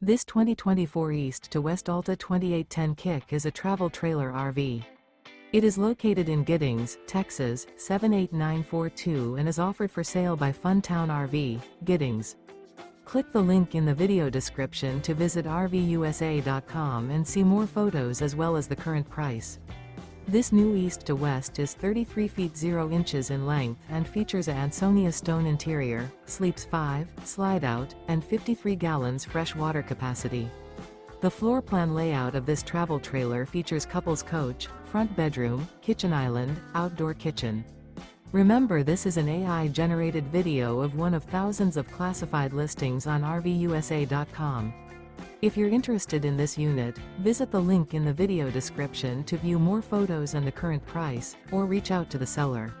This 2024 East to West Alta 2810 Kick is a travel trailer RV. It is located in Giddings, Texas, 78942 and is offered for sale by Funtown RV, Giddings. Click the link in the video description to visit RVUSA.com and see more photos as well as the current price. This new East to West is 33 feet 0 inches in length and features a ANSONIA Stone interior, sleeps 5, slide-out, and 53 gallons fresh water capacity. The floor plan layout of this travel trailer features couples coach, front bedroom, kitchen island, outdoor kitchen. Remember, this is an AI-generated video of one of thousands of classified listings on RVUSA.com. If you're interested in this unit, visit the link in the video description to view more photos and the current price, or reach out to the seller.